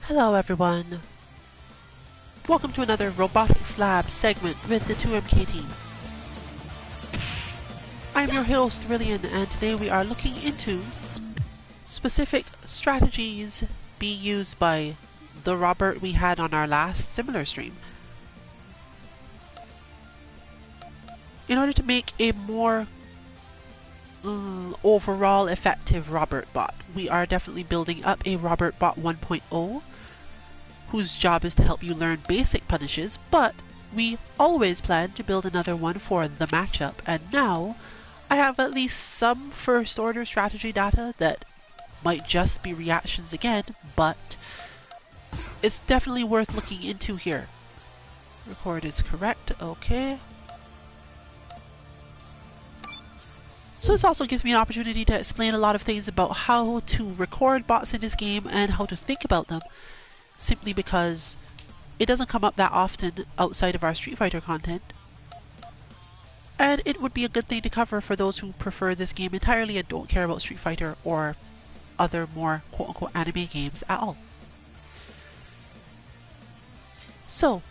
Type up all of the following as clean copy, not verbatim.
Hello everyone. Welcome to another Robotics Lab segment with the 2MK team. I'm your host Rillian, and today we are looking into specific strategies being used by the Robert we had on our last similar stream in order to make a more overall effective Robert bot. We are definitely building up a Robert bot 1.0 whose job is to help you learn basic punishes, but we always plan to build another one for the matchup, and now I have at least some first order strategy data that might just be reactions again, but it's definitely worth looking into here. Record is correct, okay. So this also gives me an opportunity to explain a lot of things about how to record bots in this game and how to think about them, simply because it doesn't come up that often outside of our Street Fighter content. And it would be a good thing to cover for those who prefer this game entirely and don't care about Street Fighter or other more quote-unquote anime games at all. So,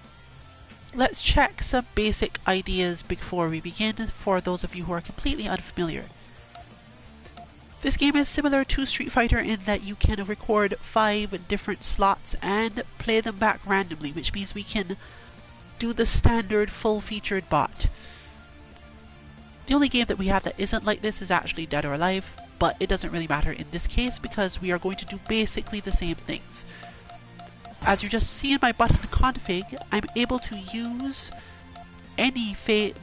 let's check some basic ideas before we begin for those of you who are completely unfamiliar. This game is similar to Street Fighter in that you can record 5 different slots and play them back randomly, which means we can do the standard full-featured bot. The only game that we have that isn't like this is actually Dead or Alive, but it doesn't really matter in this case because we are going to do basically the same things. As you just see in my button config, I'm able to use any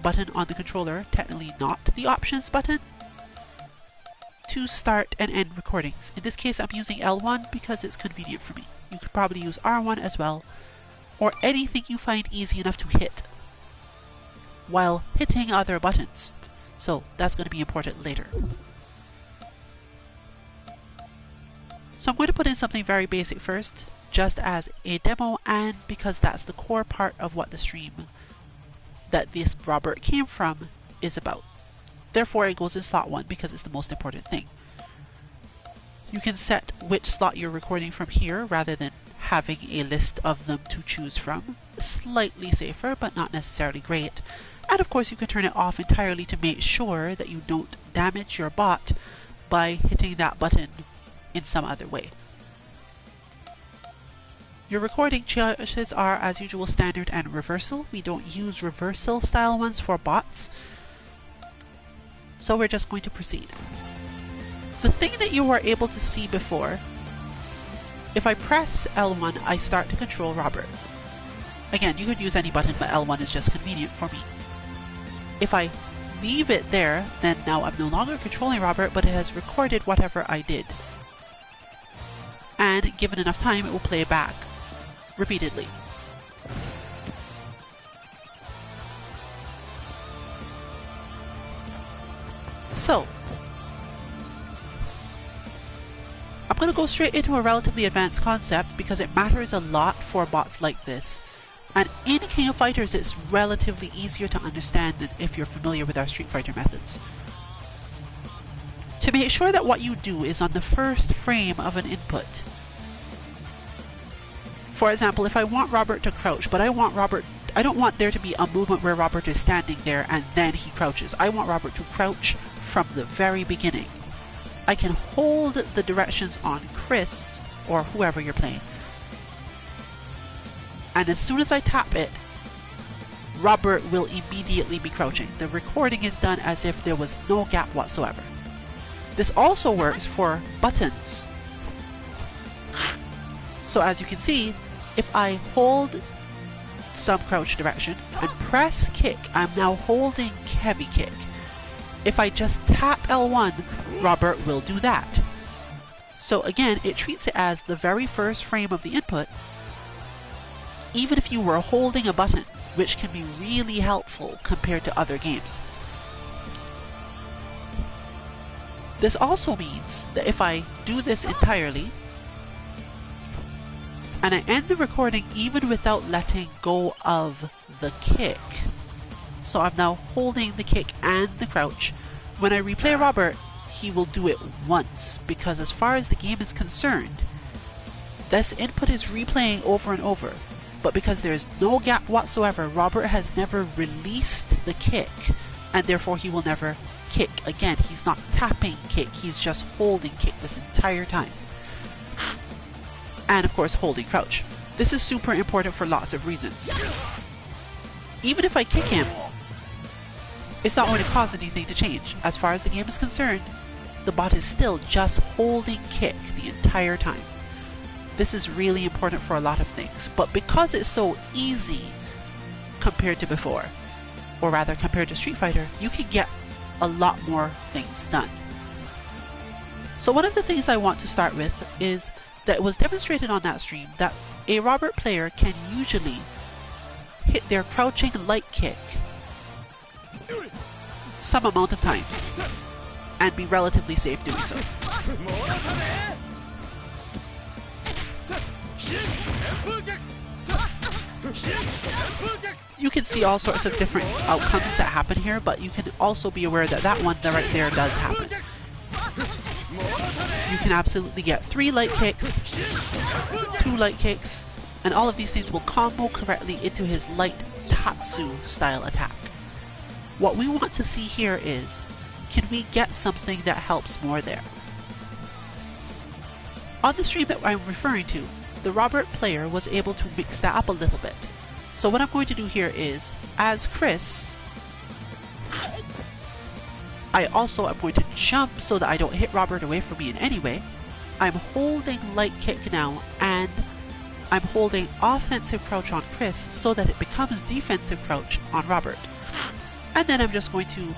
button on the controller, technically not the options button, to start and end recordings. In this case I'm using L1 because it's convenient for me. You could probably use R1 as well, or anything you find easy enough to hit while hitting other buttons. So that's going to be important later. So I'm going to put in something very basic first, just as a demo, and because that's the core part of what the stream that this Robert came from is about. Therefore it goes in slot 1 because it's the most important thing. You can set which slot you're recording from here rather than having a list of them to choose from. Slightly safer, but not necessarily great. And of course you can turn it off entirely to make sure that you don't damage your bot by hitting that button in some other way. Your recording choices are as usual standard and reversal. We don't use reversal style ones for bots, so we're just going to proceed. The thing that you were able to see before, if I press L1 I start to control Robert. Again, you could use any button, but L1 is just convenient for me. If I leave it there, then now I'm no longer controlling Robert, but it has recorded whatever I did. And given enough time it will play back repeatedly. So, I'm going to go straight into a relatively advanced concept because it matters a lot for bots like this. And in King of Fighters it's relatively easier to understand than if you're familiar with our Street Fighter methods. To make sure that what you do is on the first frame of an input. For example, if I want Robert to crouch, but I don't want there to be a movement where Robert is standing there and then he crouches. I want Robert to crouch from the very beginning. I can hold the directions on Chris, or whoever you're playing, and as soon as I tap it, Robert will immediately be crouching. The recording is done as if there was no gap whatsoever. This also works for buttons. So as you can see, if I hold some crouch direction and press kick, I'm now holding heavy kick. If I just tap L1, Robert will do that. So again, it treats it as the very first frame of the input, even if you were holding a button, which can be really helpful compared to other games. This also means that if I do this entirely, and I end the recording even without letting go of the kick, so I'm now holding the kick and the crouch, when I replay Robert, he will do it once, because as far as the game is concerned, This input is replaying over and over, but because there is no gap whatsoever, Robert has never released the kick, and therefore he will never kick again. He's not tapping kick, he's just holding kick this entire time. And of course holding crouch. This is super important for lots of reasons. Even if I kick him, it's not going to cause anything to change. As far as the game is concerned, the bot is still just holding kick the entire time. This is really important for a lot of things, but because it's so easy compared to before, or rather compared to Street Fighter, you can get a lot more things done. So one of the things I want to start with is that it was demonstrated on that stream that a Robert player can usually hit their crouching light kick some amount of times and be relatively safe doing so. You can see all sorts of different outcomes that happen here, but you can also be aware that that one right there does happen. You can absolutely get 3 light kicks, 2 light kicks, and all of these things will combo correctly into his light Tatsu style attack. What we want to see here is, can we get something that helps more there? On the stream that I'm referring to, the Robert player was able to mix that up a little bit. So what I'm going to do here is, as Chris, I also am going to jump so that I don't hit Robert away from me in any way. I'm holding light kick now, and I'm holding offensive crouch on Chris so that it becomes defensive crouch on Robert. And then I'm just going to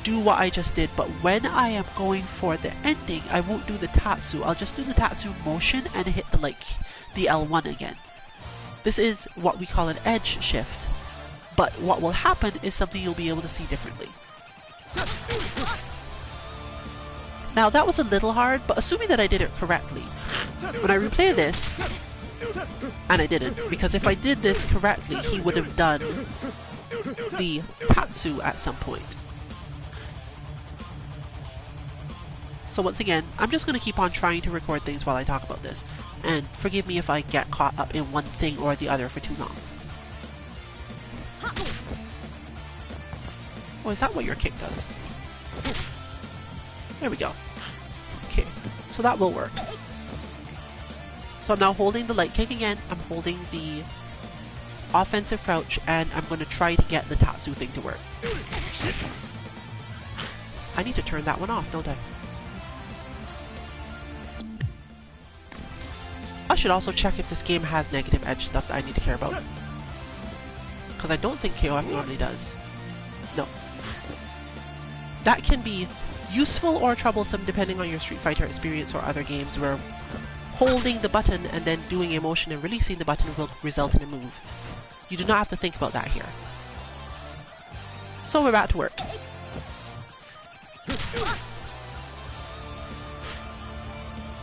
do what I just did, but when I am going for the ending, I won't do the Tatsu. I'll just do the Tatsu motion and hit the L1 again. This is what we call an edge shift, but what will happen is something you'll be able to see differently. Now that was a little hard, but assuming that I did it correctly, when I replay this, and I didn't, because if I did this correctly, he would have done the Tatsu at some point. So once again, I'm just going to keep on trying to record things while I talk about this, and forgive me if I get caught up in one thing or the other for too long. Oh, is that what your kick does? There we go. Okay, so that will work. So I'm now holding the light kick again, I'm holding the offensive crouch, and I'm going to try to get the Tatsu thing to work. I need to turn that one off, don't I? I should also check if this game has negative edge stuff that I need to care about. Because I don't think KOF normally does. No. That can be useful or troublesome depending on your Street Fighter experience or other games where holding the button and then doing a motion and releasing the button will result in a move. You do not have to think about that here. So we're back to work.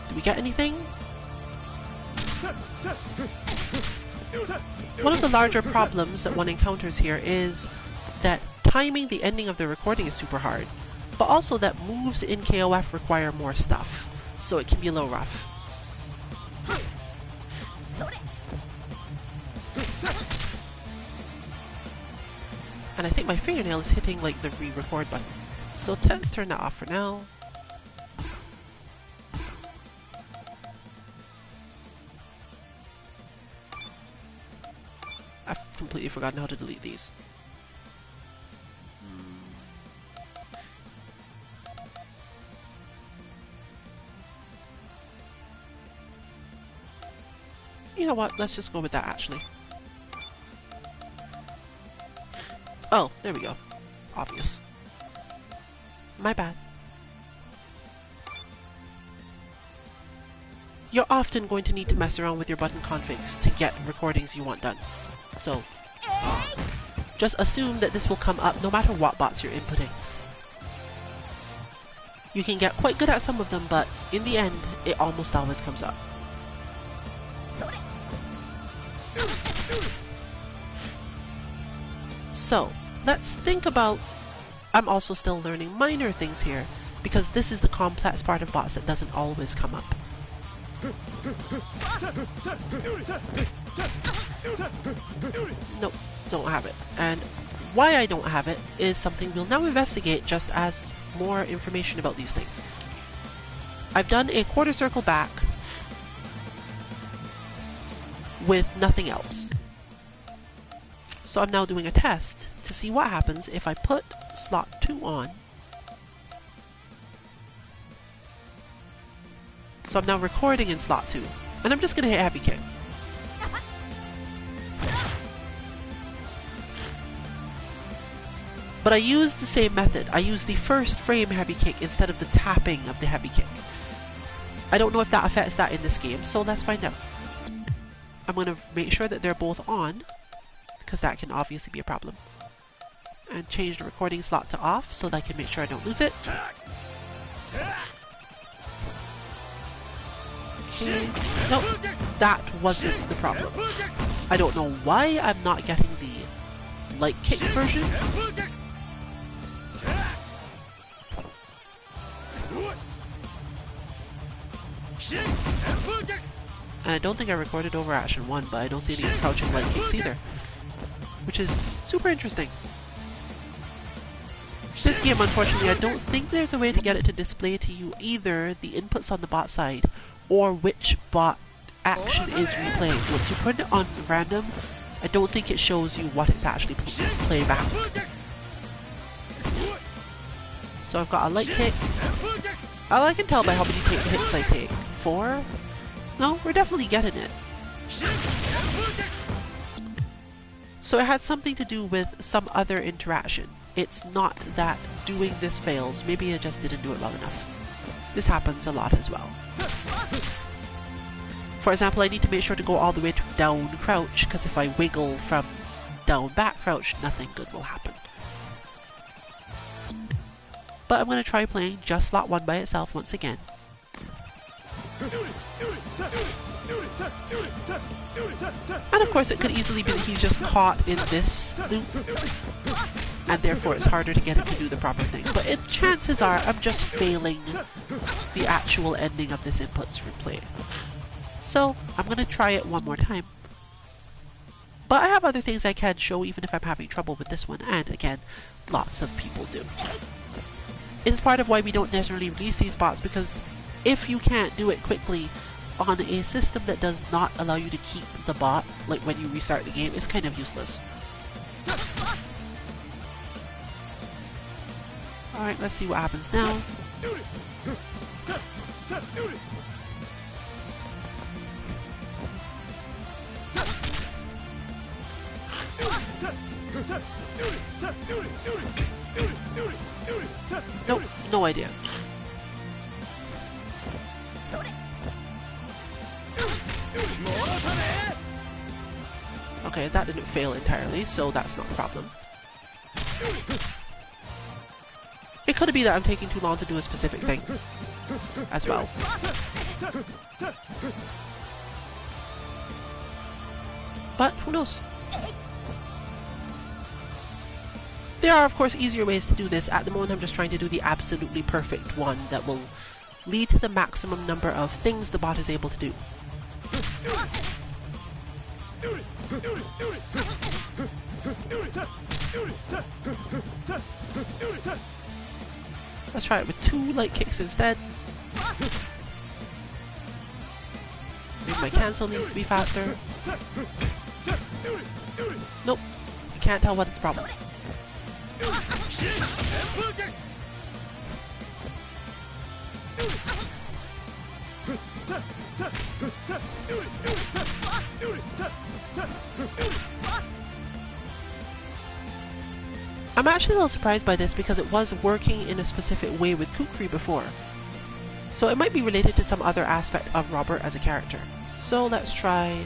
Do we get anything? One of the larger problems that one encounters here is that timing the ending of the recording is super hard, but also that moves in KOF require more stuff, so it can be a little rough. And I think my fingernail is hitting like the re-record button. So let's turn that off for now. I've completely forgotten how to delete these. You know what? Let's just go with that actually. Oh, there we go. Obvious. My bad. You're often going to need to mess around with your button configs to get recordings you want done. So, just assume that this will come up no matter what bots you're inputting. You can get quite good at some of them, but in the end, it almost always comes up. So, let's think about... I'm also still learning minor things here, because this is the complex part of bots that doesn't always come up. Nope, don't have it. And why I don't have it is something we'll now investigate just as more information about these things. I've done a quarter circle back with nothing else. So I'm now doing a test to see what happens if I put slot 2 on. So I'm now recording in slot 2, and I'm just going to hit heavy kick. But I used the same method. I used the first frame heavy kick instead of the tapping of the heavy kick. I don't know if that affects that in this game, so let's find out. I'm going to make sure that they're both on, because that can obviously be a problem. And change the recording slot to off so that I can make sure I don't lose it. Okay. Nope, that wasn't the problem. I don't know why I'm not getting the light kick version. And I don't think I recorded over action 1, but I don't see any crouching light kicks either. Which is super interesting. This game, unfortunately, I don't think there's a way to get it to display to you either the inputs on the bot side or which bot action is replaying. Once you put it on random, I don't think it shows you what it's actually playing back. So I've got a light kick. All I can tell by how many hits I take. 4? No, we're definitely getting it. So it had something to do with some other interaction. It's not that doing this fails, maybe I just didn't do it well enough. This happens a lot as well. For example, I need to make sure to go all the way to down crouch, because if I wiggle from down back crouch, nothing good will happen. But I'm going to try playing just slot 1 by itself once again. And of course it could easily be that he's just caught in this loop, and therefore it's harder to get him to do the proper thing. But chances are I'm just failing the actual ending of this inputs replay. So I'm going to try it one more time. But I have other things I can show even if I'm having trouble with this one, and again, lots of people do. It's part of why we don't necessarily release these bots, because if you can't do it quickly on a system that does not allow you to keep the bot, like when you restart the game, it's kind of useless. Alright, let's see what happens now. Nope, no idea. Okay, that didn't fail entirely, so that's not a problem. It could be that I'm taking too long to do a specific thing as well. But who knows? There are, of course, easier ways to do this. At the moment, I'm just trying to do the absolutely perfect one that will lead to the maximum number of things the bot is able to do. Let's try it with 2 light kicks instead. Maybe my cancel needs to be faster. Nope, I can't tell what its problem. I'm actually a little surprised by this because it was working in a specific way with Kukri before. So it might be related to some other aspect of Robert as a character. So let's try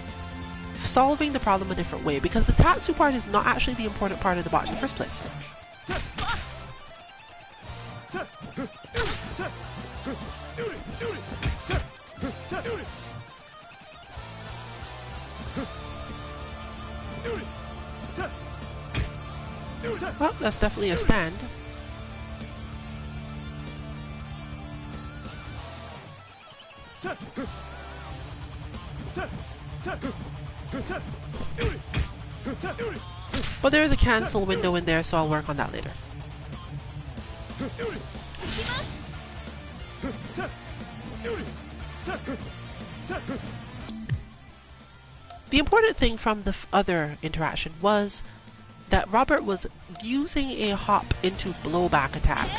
solving the problem a different way, because the Tatsu part is not actually the important part of the bot in the first place. Well, that's definitely a stand. But there is a cancel window in there, so I'll work on that later. The important thing from the other interaction was that Robert was using a hop into blowback attack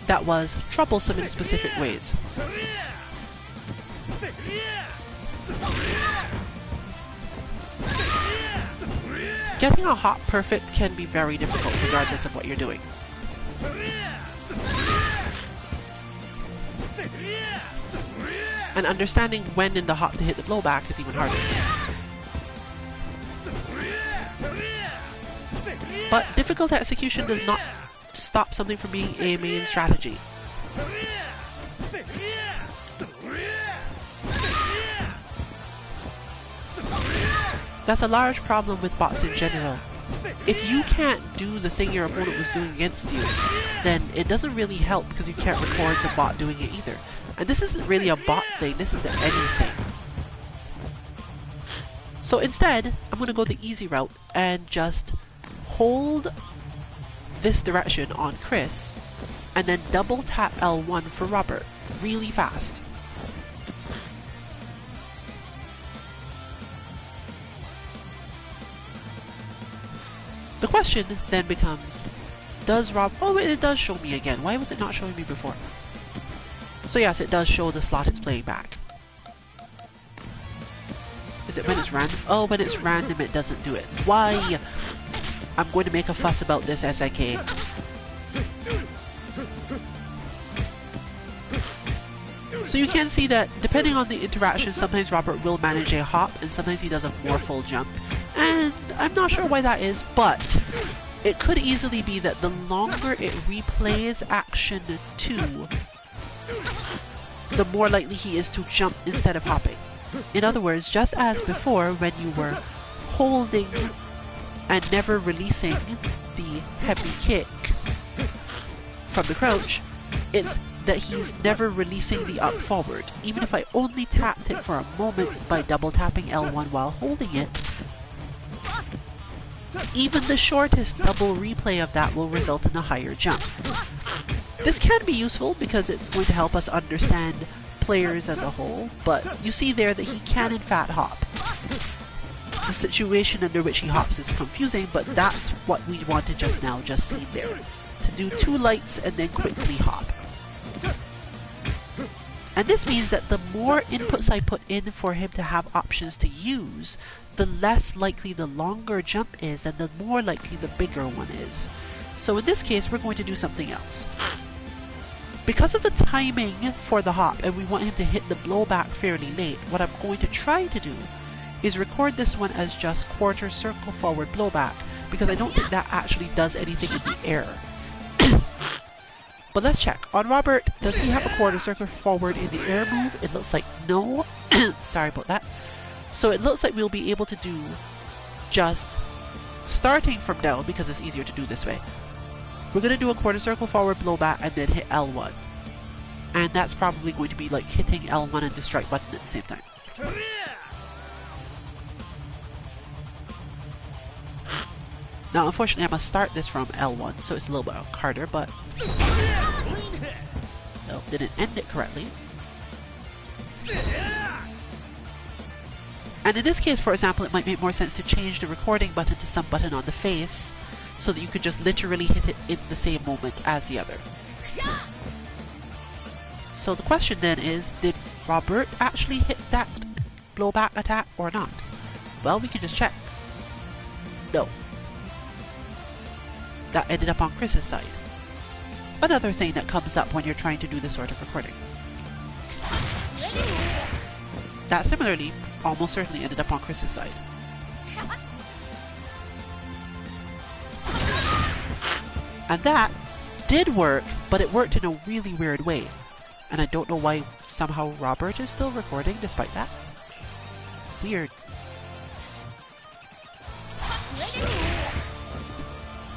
that was troublesome in specific ways. Getting a hop perfect can be very difficult regardless of what you're doing. And understanding when in the hop to hit the blowback is even harder. But difficult execution does not stop something from being a main strategy. That's a large problem with bots in general. If you can't do the thing your opponent was doing against you, then it doesn't really help because you can't record the bot doing it either. And this isn't really a bot thing, this is anything. So instead, I'm going to go the easy route and just hold this direction on Chris, and then double tap L1 for Robert, really fast. The question then becomes, does oh, it does show me again. Why was it not showing me before? So yes, it does show the slot it's playing back. Is it when it's random? Oh, when it's random it doesn't do it. Why? I'm going to make a fuss about this SIK. So you can see that depending on the interaction, sometimes Robert will manage a hop and sometimes he does a more full jump. And I'm not sure why that is, but it could easily be that the longer it replays action 2, the more likely he is to jump instead of hopping. In other words, just as before when you were holding and never releasing the heavy kick from the crouch, it's that he's never releasing the up forward. Even if I only tapped it for a moment by double tapping L1 while holding it, even the shortest double replay of that will result in a higher jump. This can be useful because it's going to help us understand players as a whole, but you see there that he can in fact hop. The situation under which he hops is confusing, but that's what we wanted just now, just see there. To do 2 lights and then quickly hop. And this means that the more inputs I put in for him to have options to use, the less likely the longer jump is and the more likely the bigger one is. So in this case, we're going to do something else. Because of the timing for the hop and we want him to hit the blowback fairly late, what I'm going to try to do is record this one as just quarter circle forward blowback, because I don't think that actually does anything in the air. But let's check. On Robert, does he have a quarter circle forward in the air move? It looks like no. Sorry about that. So it looks like we'll be able to do just starting from down, because it's easier to do this way. We're going to do a quarter circle forward blowback and then hit L1. And that's probably going to be like hitting L1 and the strike button at the same time. Now unfortunately I must start this from L1, so it's a little bit harder, but no, didn't end it correctly. And in this case, for example, it might make more sense to change the recording button to some button on the face, so that you could just literally hit it in the same moment as the other. So the question then is, did Robert actually hit that blowback attack or not? Well, we can just check. No. That ended up on Chris's side. Another thing that comes up when you're trying to do this sort of recording. That similarly almost certainly ended up on Chris's side. And that did work, but it worked in a really weird way. And I don't know why somehow Robert is still recording despite that. Weird.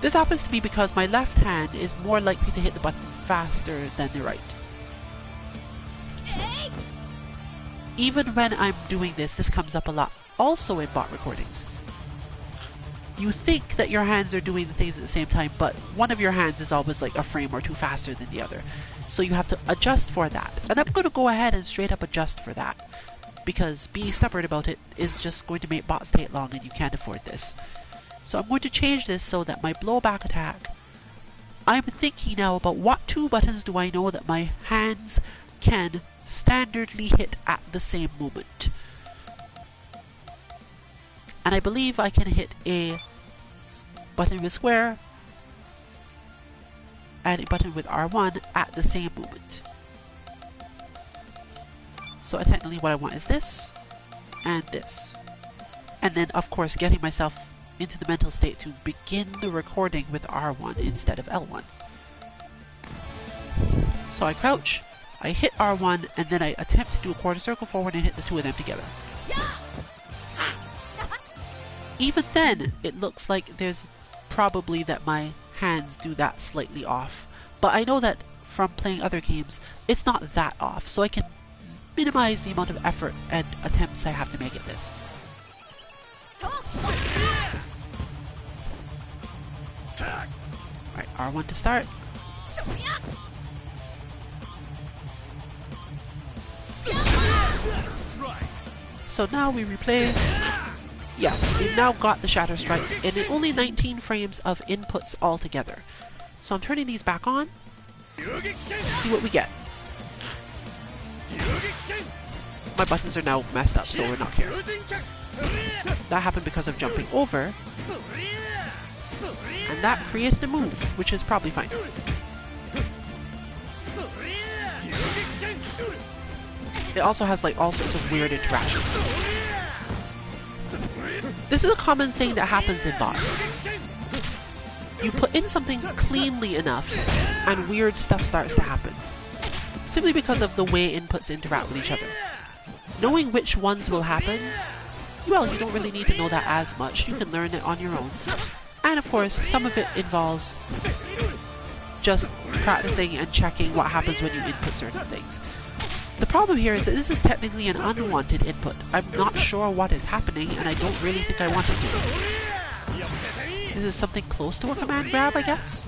This happens to be because my left hand is more likely to hit the button faster than the right. even when I'm doing this, this comes up a lot also in bot recordings. You think that your hands are doing the things at the same time, but one of your hands is always like a frame or two faster than the other. So you have to adjust for that. And I'm going to go ahead and straight up adjust for that, because being stubborn about it is just going to make bots take long and you can't afford this. So I'm going to change this so that my blowback attack, I'm thinking now about what two buttons do I know that my hands can standardly hit at the same moment. And I believe I can hit a button with square and a button with R1 at the same moment. So technically what I want is this and this. And then of course getting myself into the mental state to begin the recording with R1 instead of L1. So I crouch, I hit R1, and then I attempt to do a quarter circle forward and hit the two of them together. Even then, it looks like there's probably that my hands do that slightly off. But I know that from playing other games, it's not that off, so I can minimize the amount of effort and attempts I have to make at this. Right, R1 to start. So now we replay. Yes, we've now got the Shatter Strike, and in only 19 frames of inputs altogether. So I'm turning these back on. See what we get. My buttons are now messed up, so we're not here. That happened because of jumping over, and that created a move, which is probably fine. It also has like all sorts of weird interactions. This is a common thing that happens in bots. You put in something cleanly enough, and weird stuff starts to happen. Simply because of the way inputs interact with each other. Knowing which ones will happen, well, you don't really need to know that as much. You can learn it on your own. And of course, some of it involves just practicing and checking what happens when you input certain things. The problem here is that this is technically an unwanted input. I'm not sure what is happening, and I don't really think I want it to. This is something close to a command grab, I guess?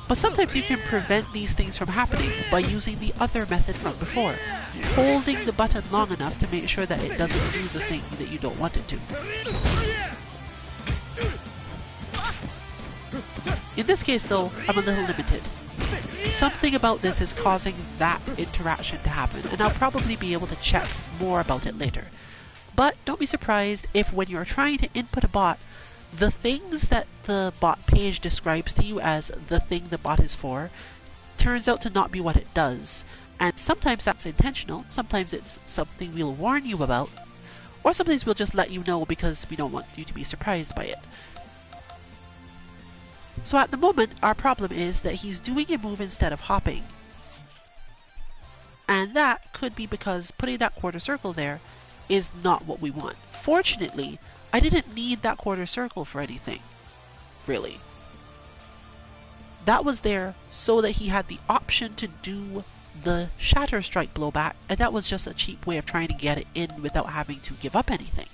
But sometimes you can prevent these things from happening by using the other method from before. Holding the button long enough to make sure that it doesn't do the thing that you don't want it to. In this case though, I'm a little limited. Something about this is causing that interaction to happen, and I'll probably be able to check more about it later. But don't be surprised if when you're trying to input a bot, the things that the bot page describes to you as the thing the bot is for turns out to not be what it does. And sometimes that's intentional, sometimes it's something we'll warn you about, or sometimes we'll just let you know because we don't want you to be surprised by it. So at the moment, our problem is that he's doing a move instead of hopping. And that could be because putting that quarter circle there is not what we want. Fortunately, I didn't need that quarter circle for anything, really. That was there so that he had the option to do the Shatter Strike blowback, and that was just a cheap way of trying to get it in without having to give up anything.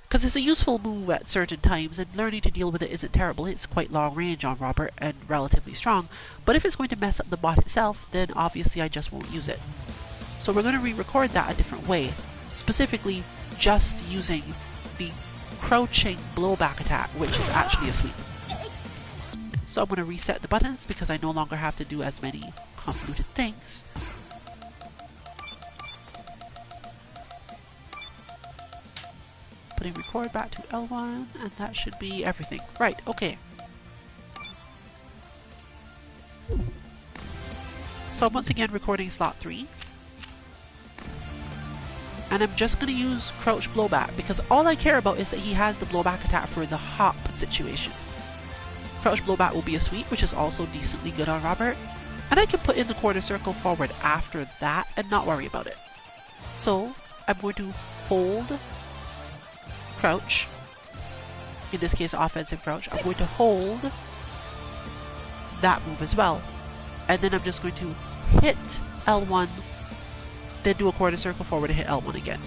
Because it's a useful move at certain times, and learning to deal with it isn't terrible. It's quite long range on Robert and relatively strong, but if it's going to mess up the bot itself, then obviously I just won't use it. So we're going to re-record that a different way, specifically just using the crouching blowback attack, which is actually a sweep. So I'm going to reset the buttons because I no longer have to do as many convoluted things. Putting record back to L1, and that should be everything. Right, okay. So I'm once again recording slot 3. And I'm just going to use crouch blowback because all I care about is that he has the blowback attack for the hop situation. Crouch blowback will be a sweep, which is also decently good on Robert. And I can put in the quarter circle forward after that and not worry about it. So I'm going to hold crouch, in this case offensive crouch. I'm going to hold that move as well, and then I'm just going to hit L1, then do a quarter circle forward and hit L1 again.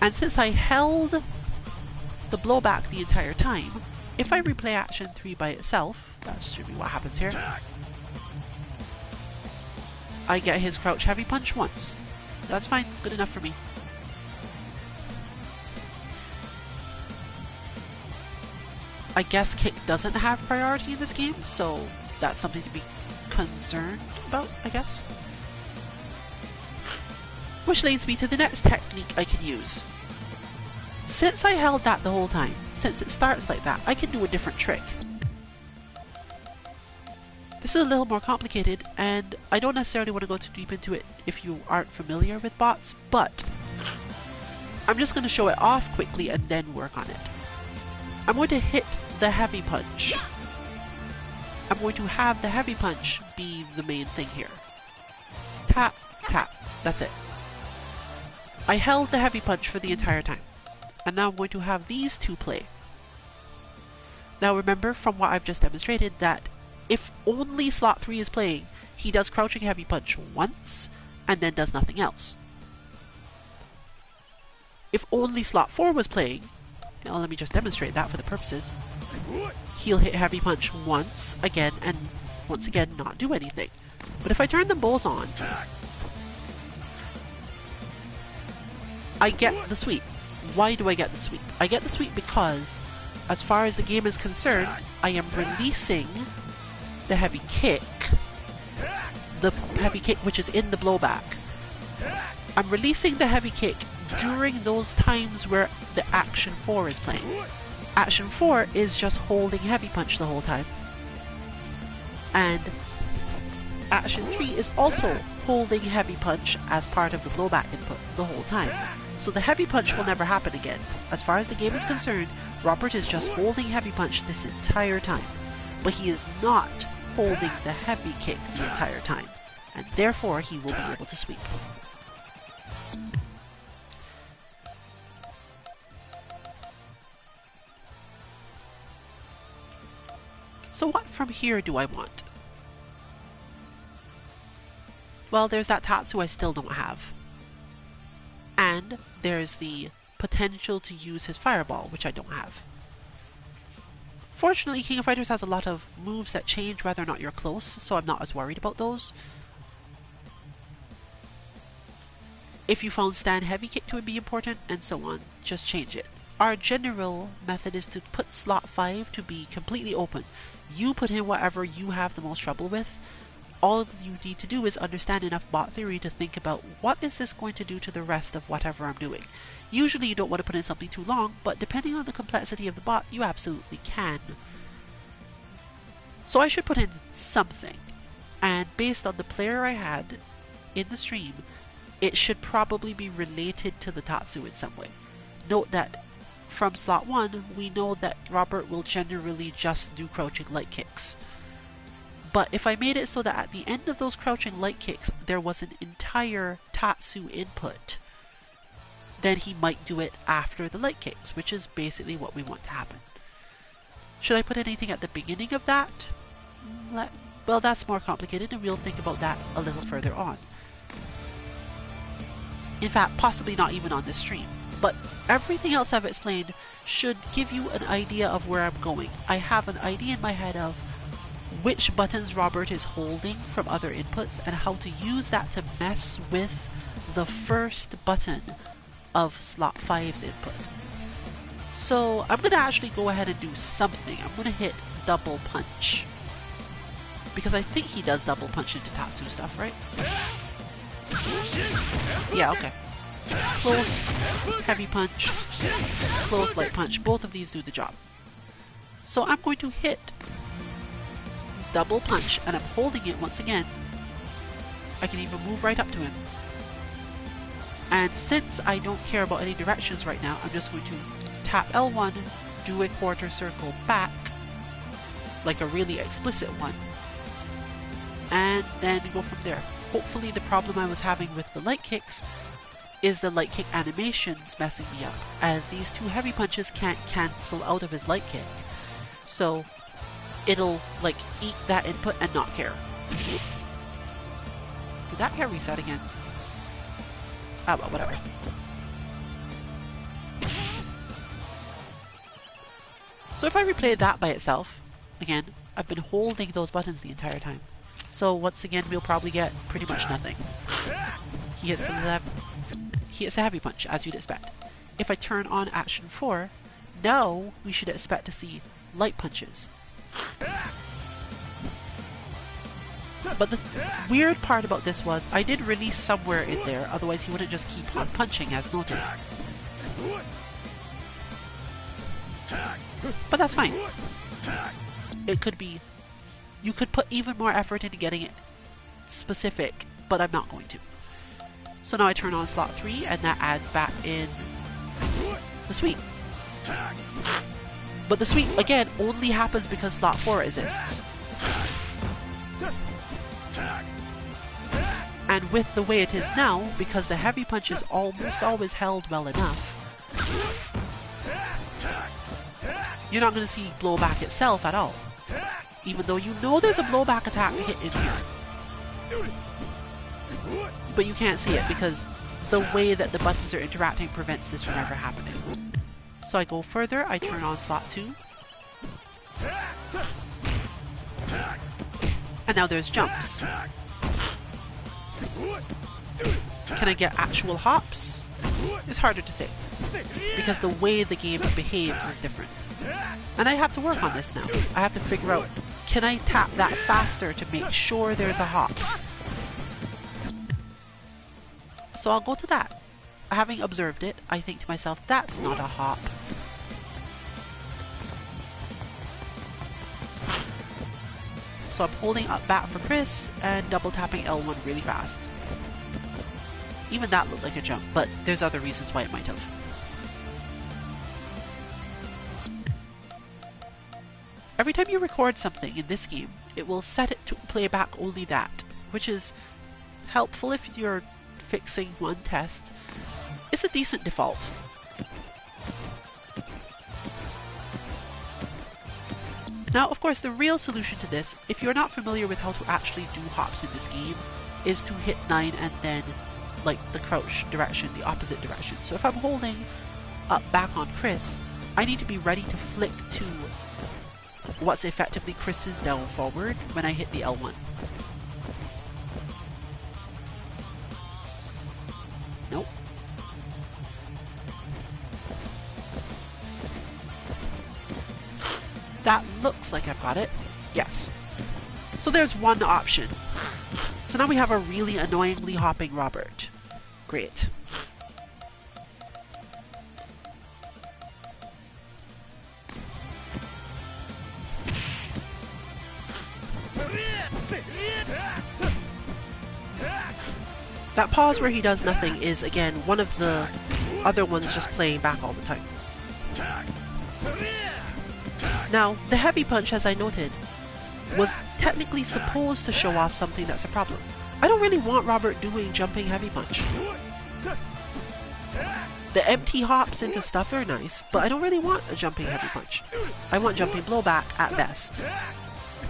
And since I held the blowback the entire time, if I replay action 3 by itself, that should be what happens here, I get his crouch heavy punch once. That's fine, good enough for me. I guess kick doesn't have priority in this game, so that's something to be concerned about, I guess. Which leads me to the next technique I can use. Since I held that the whole time, since it starts like that, I can do a different trick. This is a little more complicated, and I don't necessarily want to go too deep into it if you aren't familiar with bots, but I'm just going to show it off quickly and then work on it. I'm going to hit the heavy punch. I'm going to have the heavy punch be the main thing here. Tap, tap, that's it. I held the heavy punch for the entire time. And now I'm going to have these two play. Now remember from what I've just demonstrated that if only slot 3 is playing, he does crouching heavy punch once and then does nothing else. If only slot 4 was playing, now let me just demonstrate that for the purposes, he'll hit heavy punch once, again, and once again not do anything. But if I turn them both on, I get the sweep. Why do I get the sweep? I get the sweep because, as far as the game is concerned, I am releasing the heavy kick, which is in the blowback. I'm releasing the heavy kick during those times where the action 4 is playing. Action 4 is just holding heavy punch the whole time. And action 3 is also holding heavy punch as part of the blowback input the whole time. So the heavy punch will never happen again. As far as the game is concerned, Robert is just holding heavy punch this entire time. But he is not holding the heavy kick the entire time. And therefore he will be able to sweep. So what from here do I want? Well, there's that Tatsu I still don't have. And there's the potential to use his fireball, which I don't have. Fortunately, King of Fighters has a lot of moves that change whether or not you're close, so I'm not as worried about those. If you found stand heavy kick to be important, and so on, just change it. Our general method is to put slot 5 to be completely open. You put in whatever you have the most trouble with. All you need to do is understand enough bot theory to think about what is this going to do to the rest of whatever I'm doing. Usually you don't want to put in something too long, but depending on the complexity of the bot, you absolutely can. So I should put in something, and based on the player I had in the stream, it should probably be related to the Tatsu in some way. Note that from slot 1, we know that Robert will generally just do crouching light kicks. But if I made it so that at the end of those crouching light kicks there was an entire Tatsu input, then he might do it after the light kicks, which is basically what we want to happen. Should I put anything at the beginning of that? Well, that's more complicated, and we'll think about that a little further on. In fact, possibly not even on this stream. But everything else I've explained should give you an idea of where I'm going. I have an idea in my head of which buttons Robert is holding from other inputs and how to use that to mess with the first button of slot 5's input. So I'm going to actually go ahead and do something. I'm going to hit double punch, because I think he does double punch into Tatsu stuff, right? Yeah, okay. Close, heavy punch, close, light punch. Both of these do the job. So I'm going to hit double punch, and I'm holding it once again. I can even move right up to him. And since I don't care about any directions right now, I'm just going to tap L1, do a quarter circle back, like a really explicit one, and then go from there. Hopefully the problem I was having with the light kicks is the light kick animations messing me up, and these two heavy punches can't cancel out of his light kick. So it'll like eat that input and not care. Did that get reset again? Ah, well, whatever. So if I replay that by itself, again, I've been holding those buttons the entire time. So once again, we'll probably get pretty much nothing. He hits a heavy punch, as you'd expect. If I turn on action 4, now we should expect to see light punches. But the weird part about this was, I did release somewhere in there, otherwise he wouldn't just keep on punching as noted. But that's fine. It could be, you could put even more effort into getting it specific, but I'm not going to. So now I turn on slot 3 and that adds back in the sweep. But the sweep, again, only happens because slot 4 exists. And with the way it is now, because the heavy punch is almost always held well enough, you're not going to see blowback itself at all. Even though you know there's a blowback attack hit in here. But you can't see it because the way that the buttons are interacting prevents this from ever happening. So I go further, I turn on slot 2. And now there's jumps. Can I get actual hops? It's harder to say, because the way the game behaves is different. And I have to work on this now. I have to figure out, can I tap that faster to make sure there's a hop? So I'll go to that. Having observed it, I think to myself, that's not a hop. So I'm holding up back for Chris and double tapping L1 really fast. Even that looked like a jump, but there's other reasons why it might have. Every time you record something in this game, it will set it to play back only that, which is helpful if you're fixing one test. It's a decent default. Now, of course, the real solution to this, if you're not familiar with how to actually do hops in this game, is to hit 9 and then, like, the crouch direction, the opposite direction. So if I'm holding up back on Chris, I need to be ready to flick to what's effectively Chris's down forward when I hit the L1. Nope. That looks like I've got it. Yes. So there's one option. So now we have a really annoyingly hopping Robert. Great. That pause where he does nothing is, again, one of the other ones just playing back all the time. Now, the heavy punch, as I noted, was technically supposed to show off something that's a problem. I don't really want Robert doing jumping heavy punch. The empty hops into stuff are nice, but I don't really want a jumping heavy punch. I want jumping blowback at best.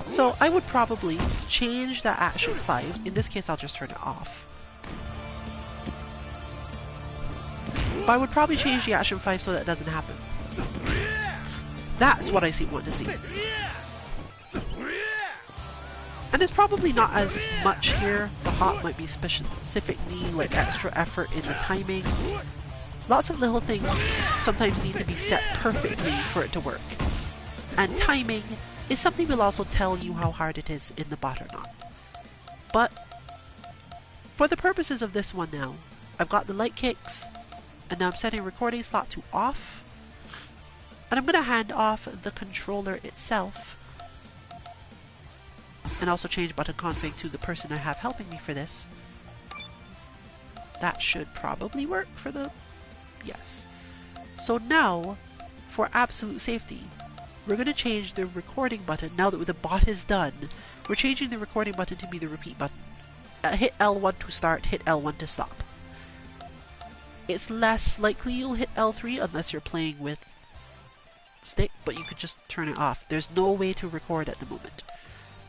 So I would probably change that action 5. In this case, I'll just turn it off. But I would probably change the action 5 so that doesn't happen. That's what I want to see. And it's probably not as much here. The hop might be specifically like extra effort in the timing. Lots of little things sometimes need to be set perfectly for it to work. And timing is something we'll also tell you how hard it is in the bot or not. But for the purposes of this one now, I've got the light kicks, and now I'm setting recording slot to off. And I'm going to hand off the controller itself, and also change button config to the person I have helping me for this. That should probably work for the... yes. So now, for absolute safety, we're going to change the recording button. Now that the bot is done, we're changing the recording button to be the repeat button. Hit L1 to start, hit L1 to stop. It's less likely you'll hit L3 unless you're playing with stick, but you could just turn it off. There's no way to record at the moment.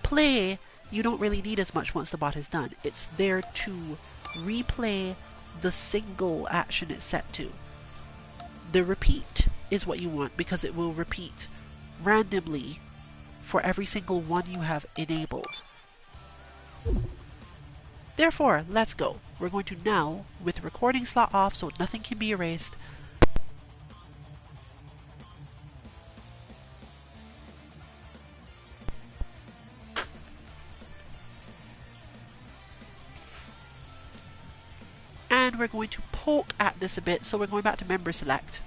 Play, you don't really need as much once the bot is done. It's there to replay the single action it's set to. The repeat is what you want because it will repeat randomly for every single one you have enabled. Therefore, let's go. We're going to now, with recording slot off so nothing can be erased, and we're going to poke at this a bit, so we're going back to member select.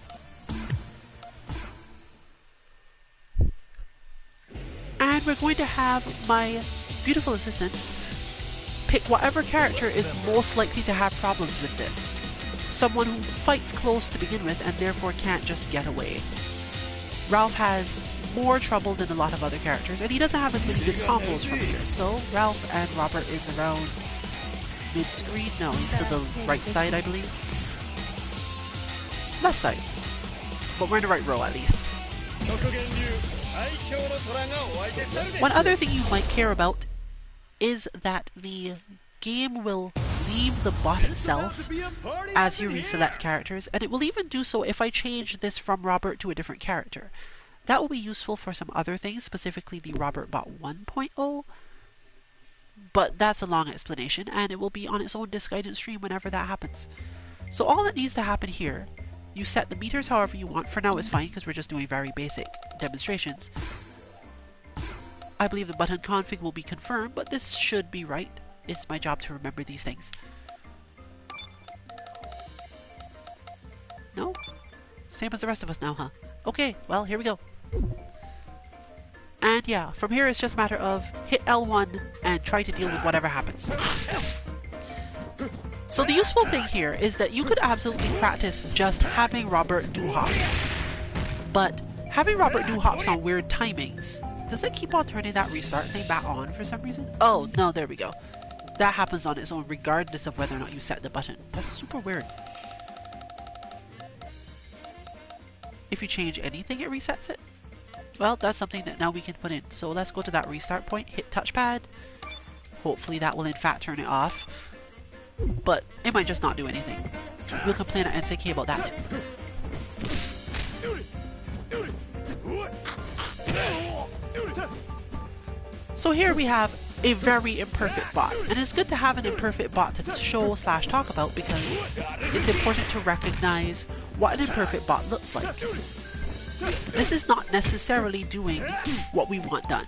And we're going to have my beautiful assistant pick whatever character is most likely to have problems with this. Someone who fights close to begin with and therefore can't just get away. Ralph has more trouble than a lot of other characters, and he doesn't have as many good combos from here. So Ralph and Robert is around mid-screen. No, he's to the right side, I believe. Left side. But we're in the right row at least. One other thing you might care about is that the game will leave the bot itself as you reselect characters, and it will even do so if I change this from Robert to a different character. That will be useful for some other things, specifically the Robert Bot 1.0, but that's a long explanation, and it will be on its own disc guidance stream whenever that happens. So all that needs to happen here, you set the meters however you want. For now it's fine because we're just doing very basic demonstrations. I believe the button config will be confirmed, but this should be right. It's my job to remember these things. No? Same as the rest of us now, huh? Okay, well, here we go. And yeah, from here it's just a matter of hit L1 and try to deal with whatever happens. So the useful thing here is that you could absolutely practice just having Robert do hops. But having Robert do hops on weird timings, does it keep on turning that restart thing back on for some reason? Oh, no, there we go. That happens on its own regardless of whether or not you set the button. That's super weird. If you change anything, it resets it. Well, that's something that now we can put in. So let's go to that restart point, hit touchpad. Hopefully that will in fact turn it off. But it might just not do anything. We'll complain at NCK about that too. So here we have a very imperfect bot, and it's good to have an imperfect bot to show / talk about because it's important to recognize what an imperfect bot looks like. This is not necessarily doing what we want done.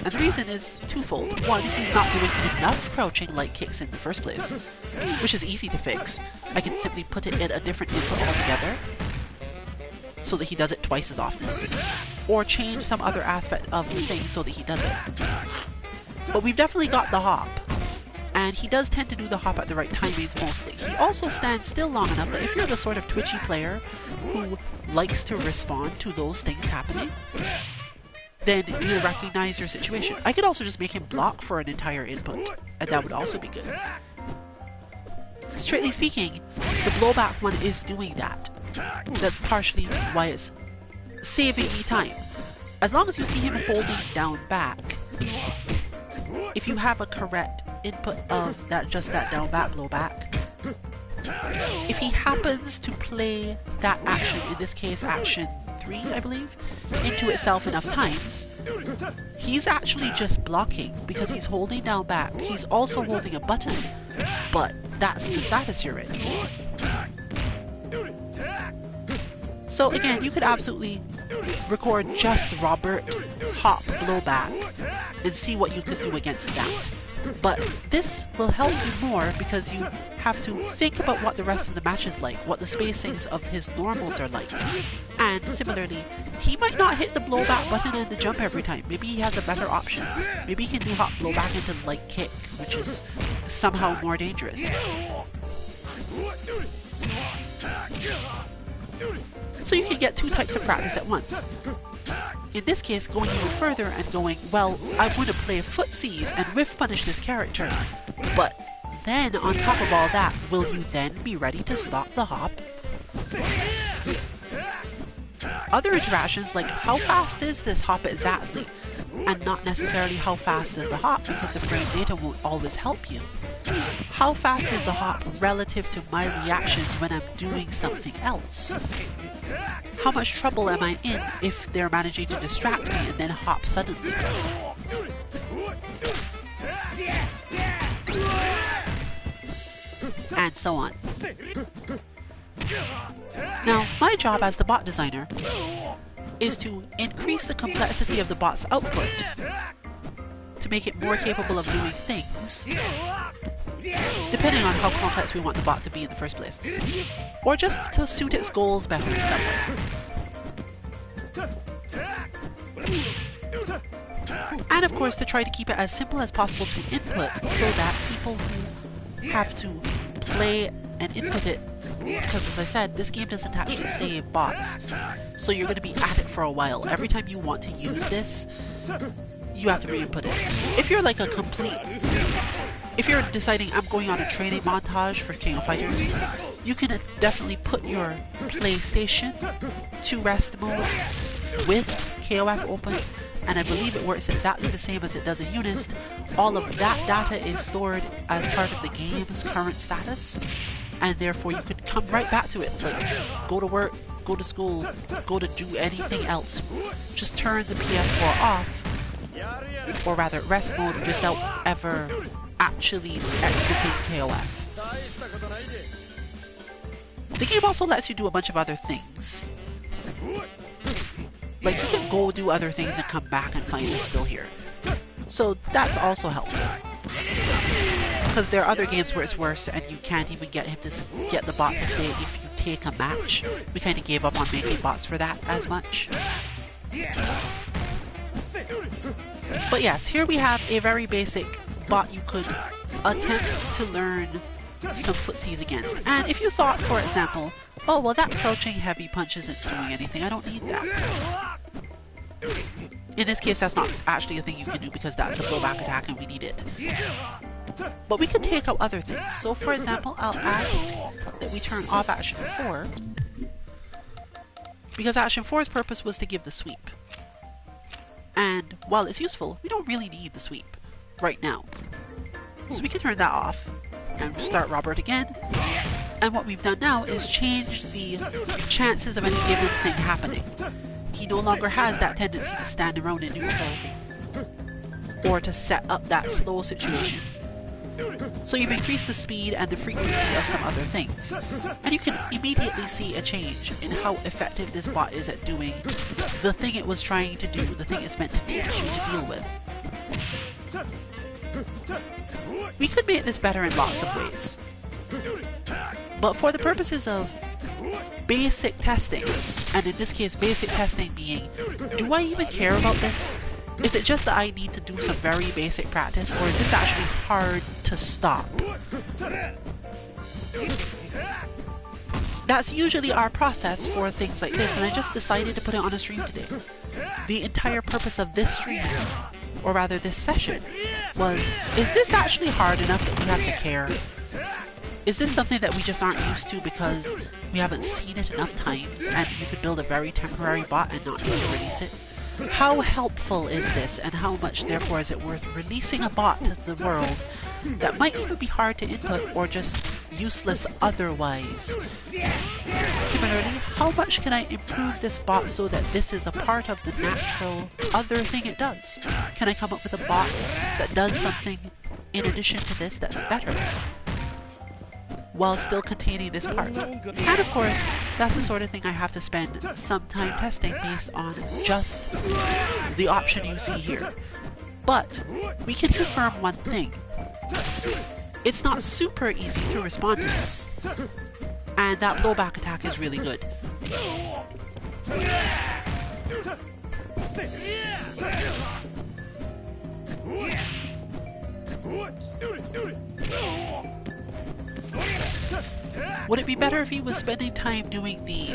And the reason is twofold. One, he's not doing enough crouching light kicks in the first place, which is easy to fix. I can simply put it in a different input altogether so that he does it twice as often, or change some other aspect of the thing so that he does it. But we've definitely got the hop, and he does tend to do the hop at the right timings mostly. He also stands still long enough that if you're the sort of twitchy player who likes to respond to those things happening, then you'll recognize your situation. I could also just make him block for an entire input, and that would also be good. Strictly speaking, the blowback one is doing that. That's partially why it's saving me time. As long as you see him holding down back, if you have a correct input of just that down back blowback, if he happens to play that action, in this case action 3 I believe, into itself enough times, he's actually just blocking because he's holding down back. He's also holding a button, but that's the status you're in. So again, you could absolutely record just Robert hop blowback and see what you could do against that. But this will help you more because you have to think about what the rest of the match is like, what the spacings of his normals are like. And similarly, he might not hit the blowback button and the jump every time. Maybe he has a better option. Maybe he can do hop blowback into light kick, which is somehow more dangerous. So you can get two types of practice at once. In this case, going even further and going, well, I want to play footsies and whiff punish this character, but then on top of all that, will you then be ready to stop the hop? other interactions like how fast is this hop exactly, and not necessarily how fast is the hop, because the frame data won't always help you. How fast is the hop relative to my reactions when I'm doing something else? How much trouble am I in if they're managing to distract me and then hop suddenly? And so on. Now, my job as the bot designer is to increase the complexity of the bot's output to make it more capable of doing things, depending on how complex we want the bot to be in the first place, or just to suit its goals better in some way. And of course to try to keep it as simple as possible to input so that people who have to play and input it, because as I said, this game doesn't actually save bots, so you're going to be at it for a while. Every time you want to use this, you have to re-input it. If you're like if you're deciding I'm going on a training montage for King of Fighters, you can definitely put your PlayStation to rest mode with KOF open, and I believe it works exactly the same as it does in Unist. All of that data is stored as part of the game's current status, and therefore you could come right back to it, like go to work, go to school, go to do anything else. Just turn the PS4 off, or rather rest mode, without ever actually exiting KOF. The game also lets you do a bunch of other things. Like you can go do other things and come back and find it's still here. So that's also helpful. Because there are other games where it's worse and you can't even get him to get the bot to stay if you take a match. We kind of gave up on making bots for that as much. But yes, here we have a very basic bot you could attempt to learn some footsies against. And if you thought, for example, oh well, that crouching heavy punch isn't doing anything, I don't need that. In this case, that's not actually a thing you can do because that's a blowback attack and we need it. But we could take out other things. So for example, I'll ask that we turn off Action 4, because Action 4's purpose was to give the sweep. And while it's useful, we don't really need the sweep right now. So we can turn that off and start Robert again. And what we've done now is change the chances of any given thing happening. He no longer has that tendency to stand around in neutral or to set up that slow situation. So you've increased the speed and the frequency of some other things. And you can immediately see a change in how effective this bot is at doing the thing it was trying to do, the thing it's meant to teach you to deal with. We could make this better in lots of ways. But for the purposes of basic testing, and in this case basic testing being, do I even care about this? Is it just that I need to do some very basic practice, or is this actually hard to stop? That's usually our process for things like this, and I just decided to put it on a stream today. The entire purpose of this stream, or rather this session, was, is this actually hard enough that we have to care? Is this something that we just aren't used to because we haven't seen it enough times and you could build a very temporary bot and not need to release it? How helpful is this, and how much therefore is it worth releasing a bot to the world that might even be hard to input or just useless otherwise? Similarly, how much can I improve this bot so that this is a part of the natural other thing it does? Can I come up with a bot that does something in addition to this that's better, while still containing this part? And of course, that's the sort of thing I have to spend some time testing based on just the option you see here. But we can confirm one thing. It's not super easy to respond to this. And that blowback attack is really good. Would it be better if he was spending time doing the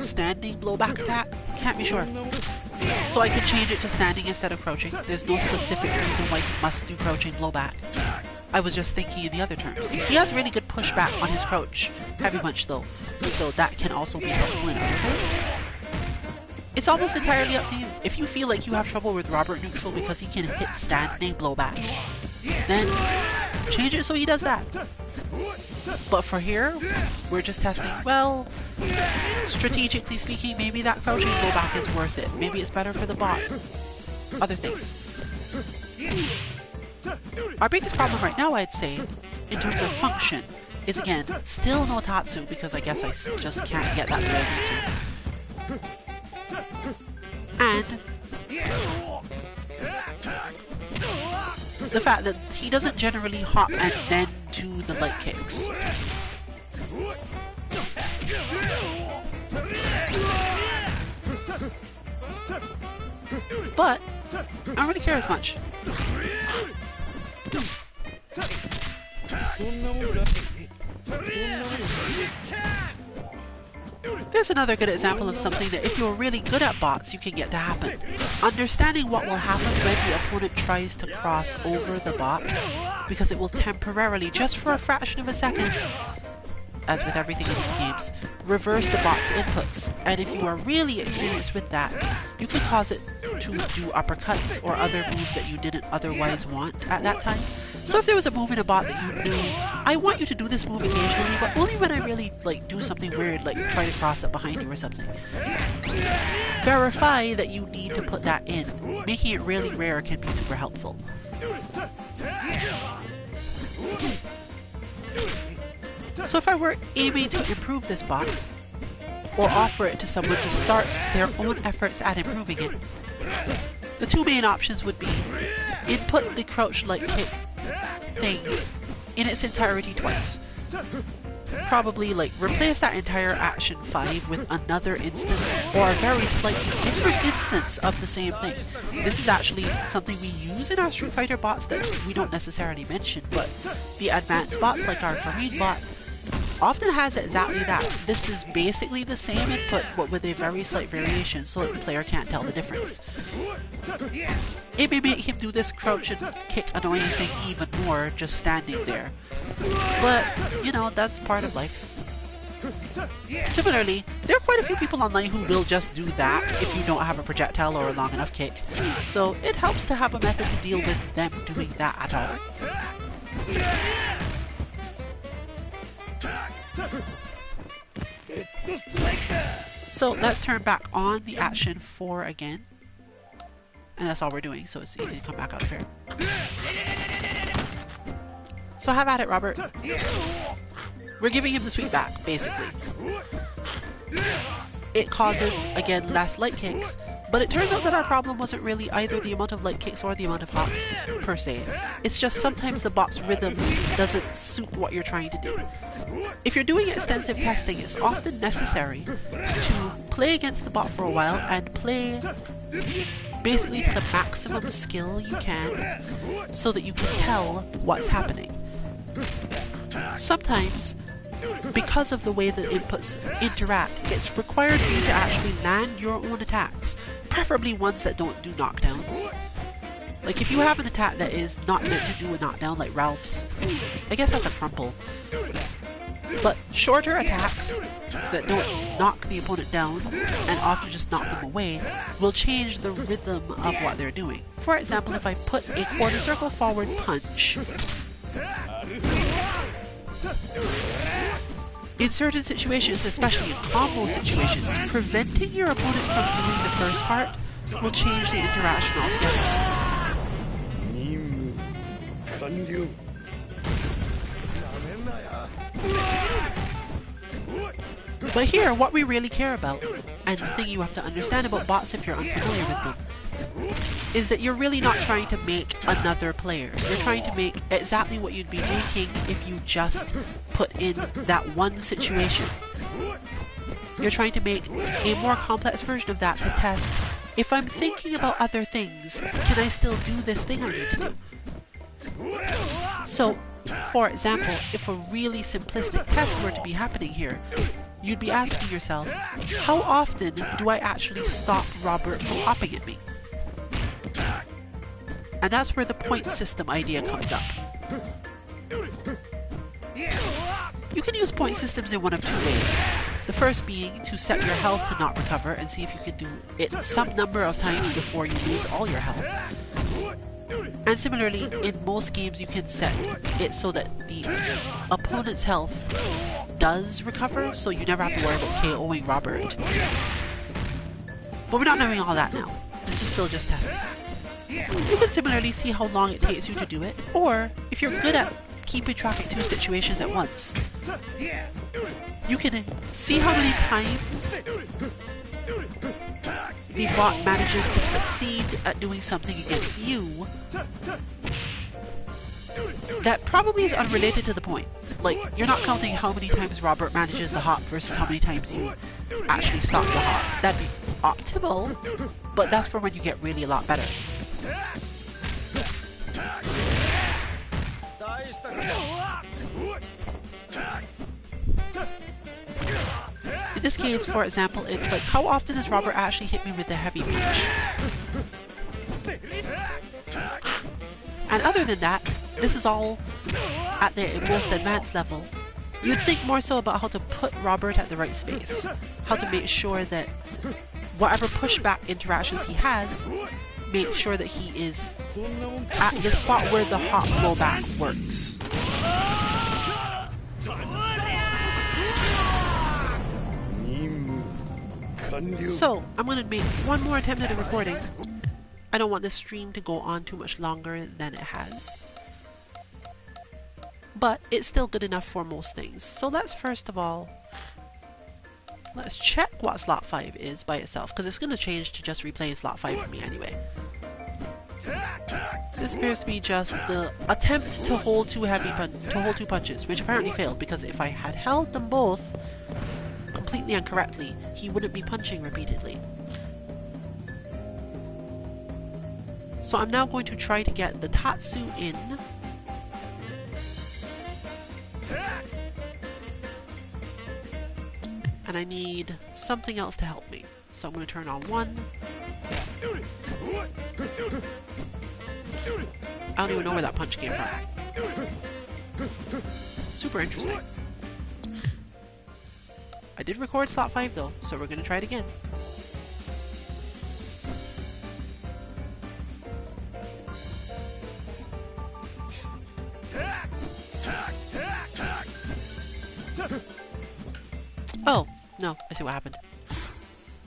standing blowback attack? Can't be sure. So I could change it to standing instead of crouching. There's no specific reason why he must do crouching blowback. I was just thinking in the other terms. He has really good pushback on his crouch heavy punch though, so that can also be helpful in other ways. It's almost entirely up to you. If you feel like you have trouble with Robert neutral because he can hit standing blowback, then change it so he does that. But for here, we're just testing, well, strategically speaking, maybe that crouching blowback is worth it. Maybe it's better for the bot. Other things. Our biggest problem right now, I'd say, in terms of function, is again, still no Tatsu, because I guess I just can't get that the way I need to. And the fact that he doesn't generally hop and then do the light kicks. But I don't really care as much. There's another good example of something that if you're really good at bots, you can get to happen. Understanding what will happen when the opponent tries to cross over the bot, because it will temporarily, just for a fraction of a second, as with everything in these games, reverse the bot's inputs. And if you are really experienced with that, you can cause it to do uppercuts or other moves that you didn't otherwise want at that time. So if there was a move in a bot that you knew, I want you to do this move occasionally, but only when I really do something weird, like try to cross it behind you or something. Verify that you need to put that in. Making it really rare can be super helpful. So if I were aiming to improve this bot, or offer it to someone to start their own efforts at improving it, the two main options would be input the crouch light kick thing in its entirety twice. Probably replace that entire action 5 with another instance or a very slightly different instance of the same thing. This is actually something we use in our Street Fighter bots that we don't necessarily mention, but the advanced bots like our Korean bot often has exactly that. This is basically the same input but with a very slight variation so that the player can't tell the difference. It may make him do this crouch and kick annoying thing even more just standing there. But, you know, that's part of life. Similarly, there are quite a few people online who will just do that if you don't have a projectile or a long enough kick. So it helps to have a method to deal with them doing that at all. So let's turn back on the action 4 again. And that's all we're doing, so it's easy to come back out here. So have at it, Robert. We're giving him the sweep back, basically. It causes, again, less light kicks, but it turns out that our problem wasn't really either the amount of light kicks or the amount of hops, per se. It's just sometimes the bot's rhythm doesn't suit what you're trying to do. If you're doing extensive testing, it's often necessary to play against the bot for a while and play basically to the maximum skill you can so that you can tell what's happening. Sometimes, because of the way the inputs interact, it's required for you to actually land your own attacks, preferably ones that don't do knockdowns. Like if you have an attack that is not meant to do a knockdown, like Ralph's, I guess that's a crumple. But shorter attacks that don't knock the opponent down, and often just knock them away, will change the rhythm of what they're doing. For example, if I put a quarter circle forward punch, in certain situations, especially in combo situations, preventing your opponent from doing the first part will change the interaction altogether. But here, what we really care about, and the thing you have to understand about bots if you're unfamiliar with them, is that you're really not trying to make another player. You're trying to make exactly what you'd be making if you just put in that one situation. You're trying to make a more complex version of that to test, if I'm thinking about other things, can I still do this thing I need to do? So, for example, if a really simplistic test were to be happening here, you'd be asking yourself, how often do I actually stop Robert from hopping at me? And that's where the point system idea comes up. You can use point systems in one of two ways. The first being to set your health to not recover and see if you can do it some number of times before you lose all your health. And similarly, in most games you can set it so that the opponent's health does recover, so you never have to worry about KOing Robert. But we're not knowing all that now. This is still just testing. You can similarly see how long it takes you to do it, or if you're good at keeping track of two situations at once, you can see how many times the bot manages to succeed at doing something against you that probably is unrelated to the point. Like, you're not counting how many times Robert manages the hop versus how many times you actually stop the hop. That'd be optimal, but that's for when you get really a lot better. In this case, for example, it's like, how often does Robert actually hit me with the heavy punch? And other than that, this is all at the most advanced level. You'd think more so about how to put Robert at the right space, how to make sure that whatever pushback interactions he has, make sure that he is at the spot where the hop blowback works. So, I'm going to make one more attempt at the recording. I don't want this stream to go on too much longer than it has. But it's still good enough for most things. So let's first of all, let's check what slot 5 is by itself, because it's going to change to just replaying slot 5 for me anyway. This appears to be just the attempt to hold two punches, which apparently failed, because if I had held them both completely incorrectly, he wouldn't be punching repeatedly. So I'm now going to try to get the Tatsu in. And I need something else to help me. So I'm going to turn on 1. I don't even know where that punch came from. Super interesting. I did record slot 5 though, so we're going to try it again. Oh, no, I see what happened.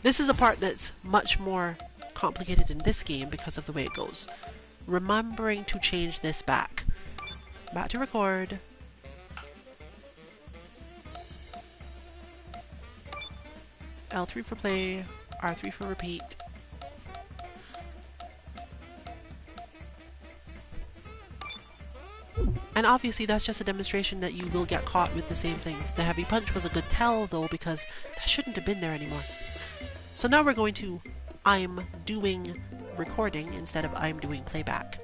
This is a part that's much more complicated in this game because of the way it goes. Remembering to change this back. Back to record. L3 for play, R3 for repeat. And obviously that's just a demonstration that you will get caught with the same things. The heavy punch was a good tell though, because that shouldn't have been there anymore. So now we're going to I'm doing recording instead of I'm doing playback.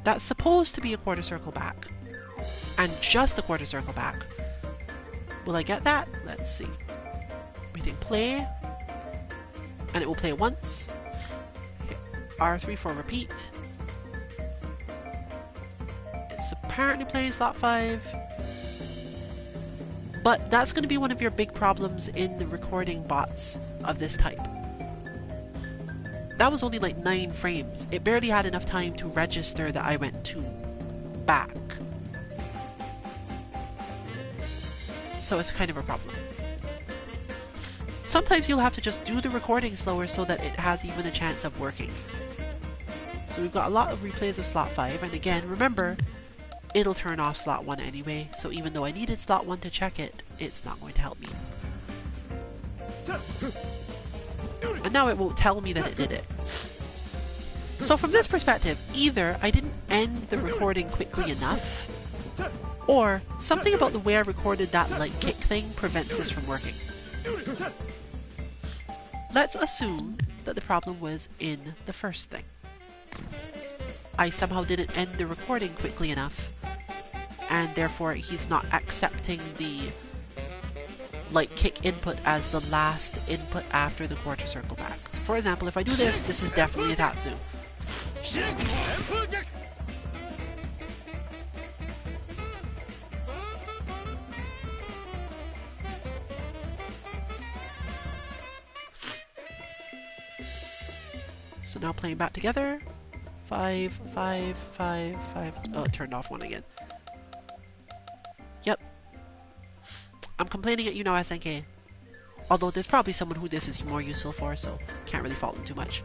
That's supposed to be a quarter circle back. And just a quarter circle back. Will I get that? Let's see. Hitting play. And it will play once. Hit R3 for repeat. It's apparently playing slot 5. But that's going to be one of your big problems in the recording bots of this type. That was only like 9 frames. It barely had enough time to register that I went to back. So it's kind of a problem. Sometimes you'll have to just do the recording slower so that it has even a chance of working. So we've got a lot of replays of slot 5, and again, remember, it'll turn off slot 1 anyway, so even though I needed slot 1 to check it, it's not going to help me. And now it won't tell me that it did it. So from this perspective, either I didn't end the recording quickly enough, or something about the way I recorded that light kick thing prevents this from working. Let's assume that the problem was in the first thing. I somehow didn't end the recording quickly enough, and therefore he's not accepting the light kick input as the last input after the quarter circle back. For example, if I do this, this is definitely a Tatsu. So now playing back together. 5, 5, 5, 5. Oh, it turned off one again. Yep. I'm complaining at you now, SNK. Although there's probably someone who this is more useful for, so can't really fault them too much.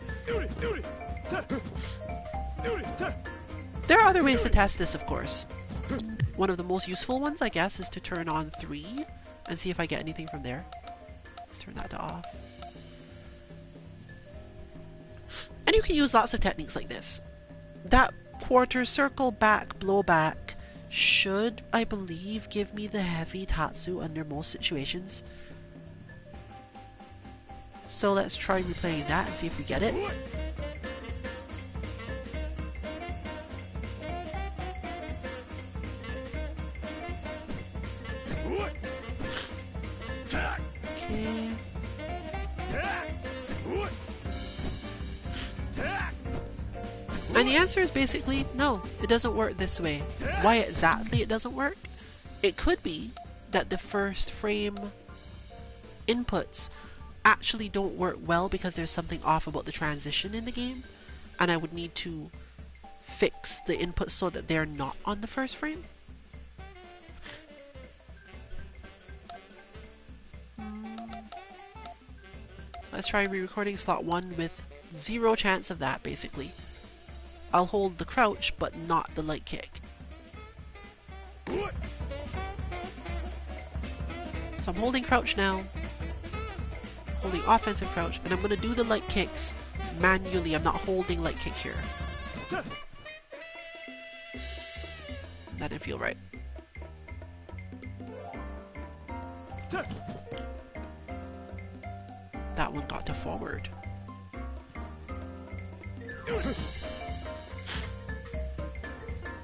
There are other ways to test this, of course. One of the most useful ones, I guess, is to turn on 3 and see if I get anything from there. Let's turn that to off. And you can use lots of techniques like this. That quarter circle back blowback should, I believe, give me the heavy Tatsu under most situations. So let's try replaying that and see if we get it. Okay. And the answer is basically no, it doesn't work this way. Why exactly it doesn't work? It could be that the first frame inputs actually don't work well because there's something off about the transition in the game, and I would need to fix the inputs so that they're not on the first frame. Let's try re-recording slot 1 with 0 chance of that, basically. I'll hold the crouch, but not the light kick. So I'm holding crouch now, holding offensive crouch, and I'm going to do the light kicks manually. I'm not holding light kick here. That didn't feel right. That one got to forward.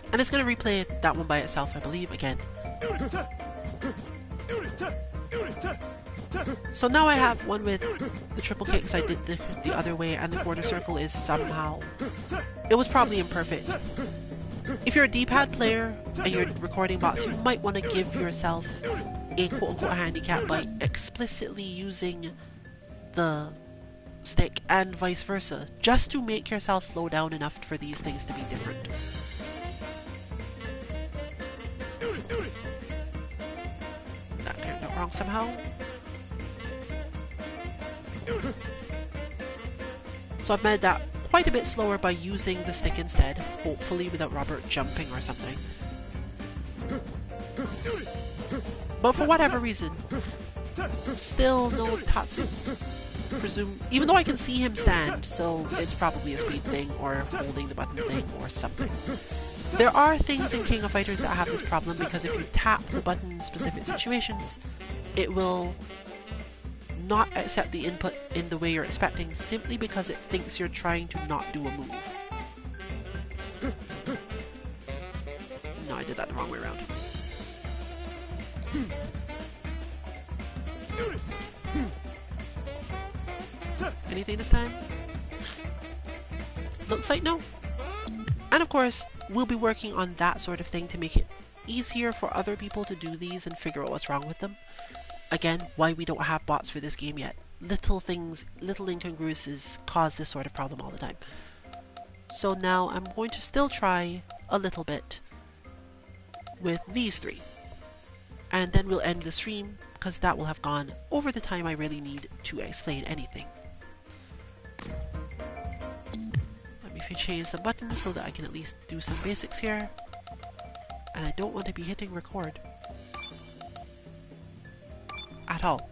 And it's going to replay that one by itself, I believe, again. So now I have one with the triple kicks I did the other way, and the quarter circle is somehow... It was probably imperfect. If you're a D-pad player and you're recording bots, you might want to give yourself a quote-unquote handicap by explicitly using the stick and vice versa, just to make yourself slow down enough for these things to be different. That turned out wrong somehow. So I've made that quite a bit slower by using the stick instead, hopefully without Robert jumping or something. But for whatever reason, still no Tatsu. Even though I can see him stand, so it's probably a speed thing or holding the button thing or something. There are things in King of Fighters that have this problem, because if you tap the button in specific situations, it will not accept the input in the way you're expecting, simply because it thinks you're trying to not do a move. No, I did that the wrong way around. Anything this time? Looks like no. And of course, we'll be working on that sort of thing to make it easier for other people to do these and figure out what's wrong with them. Again, why we don't have bots for this game yet. Little things, little incongruences cause this sort of problem all the time. So now I'm going to still try a little bit with these 3. And then we'll end the stream, because that will have gone over the time I really need to explain anything. Let me change some buttons so that I can at least do some basics here. And I don't want to be hitting record at all.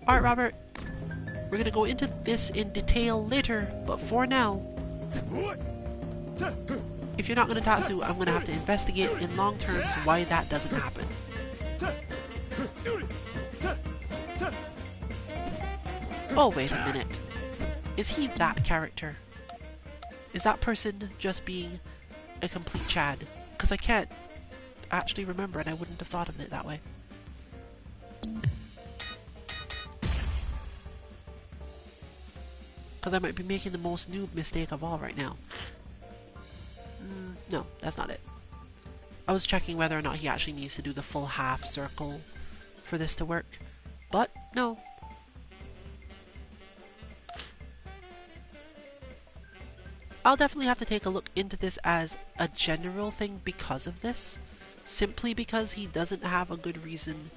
Alright, Robert, we're gonna go into this in detail later, but for now, if you're not gonna Tatsu, I'm gonna have to investigate in long terms why that doesn't happen. Oh, wait a minute. Is he that character? Is that person just being a complete Chad? Because I can't actually remember, and I wouldn't have thought of it that way. Because I might be making the most noob mistake of all right now. No, that's not it. I was checking whether or not he actually needs to do the full half circle for this to work. But, no. I'll definitely have to take a look into this as a general thing because of this. Simply because he doesn't have a good reason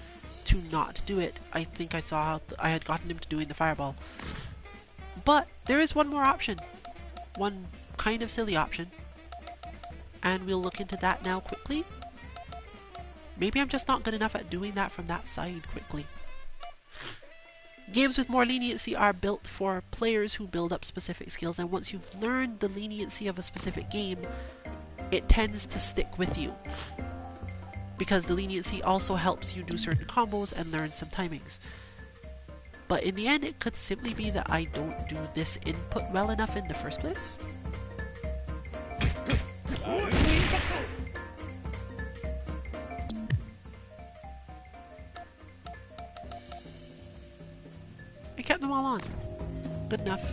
to not do it. I think I saw how I had gotten him to doing the fireball. But there is one more option. One kind of silly option. And we'll look into that now quickly. Maybe I'm just not good enough at doing that from that side quickly. Games with more leniency are built for players who build up specific skills, and once you've learned the leniency of a specific game, it tends to stick with you. Because the leniency also helps you do certain combos and learn some timings. But in the end, it could simply be that I don't do this input well enough in the first place. I kept them all on. Good enough.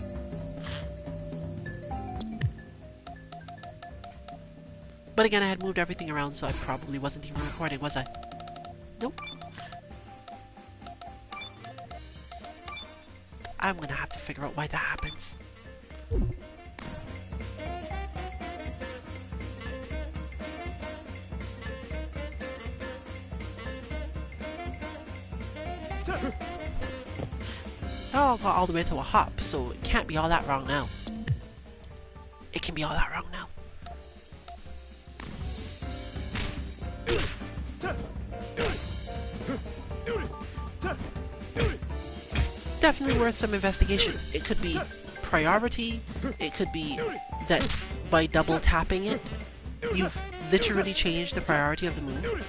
But again, I had moved everything around, so I probably wasn't even recording, was I? Nope. I'm gonna have to figure out why that happens. Oh, I got all the way to a hop, so it can't be all that wrong now. It can be all that wrong now. Definitely worth some investigation. It could be priority, it could be that by double tapping it, you've literally changed the priority of the move,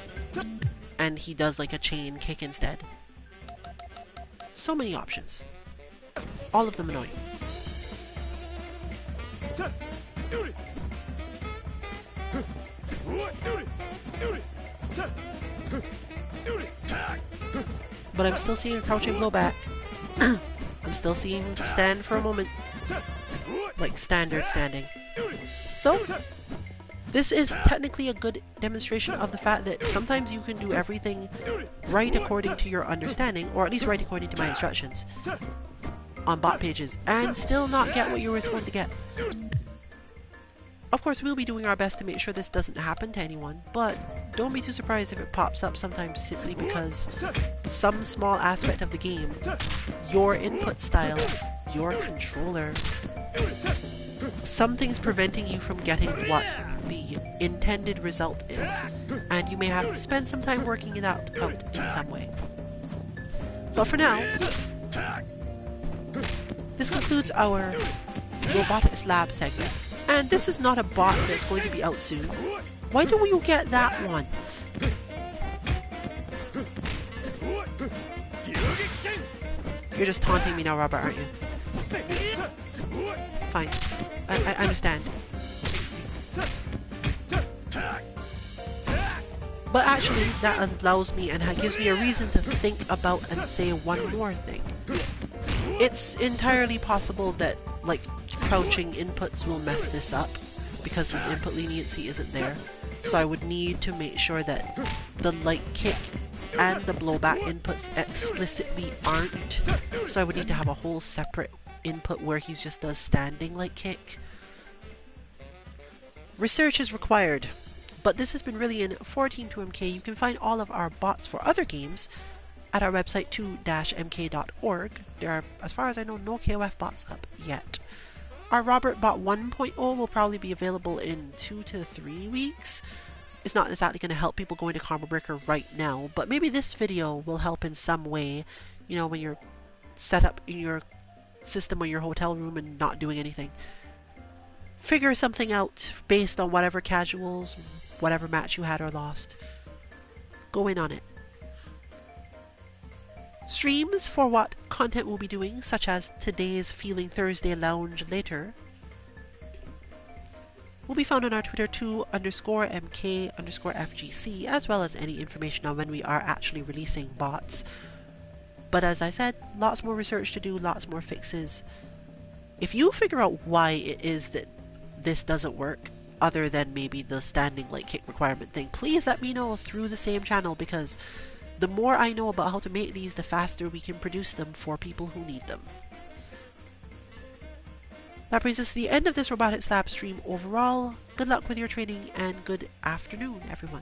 and he does like a chain kick instead. So many options. All of them annoying. But I'm still seeing a crouching blowback. I'm still seeing him stand for a moment. Like standard standing. So, this is technically a good demonstration of the fact that sometimes you can do everything right according to your understanding, or at least right according to my instructions on bot pages, and still not get what you were supposed to get. Of course, we'll be doing our best to make sure this doesn't happen to anyone, but don't be too surprised if it pops up sometimes simply because some small aspect of the game, your input style, your controller, something's preventing you from getting what the intended result is, and you may have to spend some time working it out in some way. But for now, this concludes our Robotics Lab segment. And this is not a bot that's going to be out soon. Why don't you get that one? You're just taunting me now, Robert, aren't you? Fine. I understand. But actually, that allows me and gives me a reason to think about and say one more thing. It's entirely possible that, like, crouching inputs will mess this up because the input leniency isn't there. So I would need to make sure that the light kick and the blowback inputs explicitly aren't. So I would need to have a whole separate input where he just does standing light kick. Research is required, but this has been really in 14.2mk. You can find all of our bots for other games at our website 2-mk.org. There are, as far as I know, no KOF bots up yet. Our Robert Bot 1.0 will probably be available in 2 to 3 weeks. It's not exactly going to help people go into Combo Breaker right now, but maybe this video will help in some way. You know, when you're set up in your system or your hotel room and not doing anything. Figure something out based on whatever casuals, whatever match you had or lost. Go in on it. Streams for what content we'll be doing, such as today's Feeling Thursday Lounge later, will be found on our Twitter 2_MK_FGC, as well as any information on when we are actually releasing bots. But as I said, lots more research to do, lots more fixes. If you figure out why it is that this doesn't work, other than maybe the standing light kick requirement thing, please let me know through the same channel, because the more I know about how to make these, the faster we can produce them for people who need them. That brings us to the end of this Robotics Lab stream overall. Good luck with your training and good afternoon, everyone.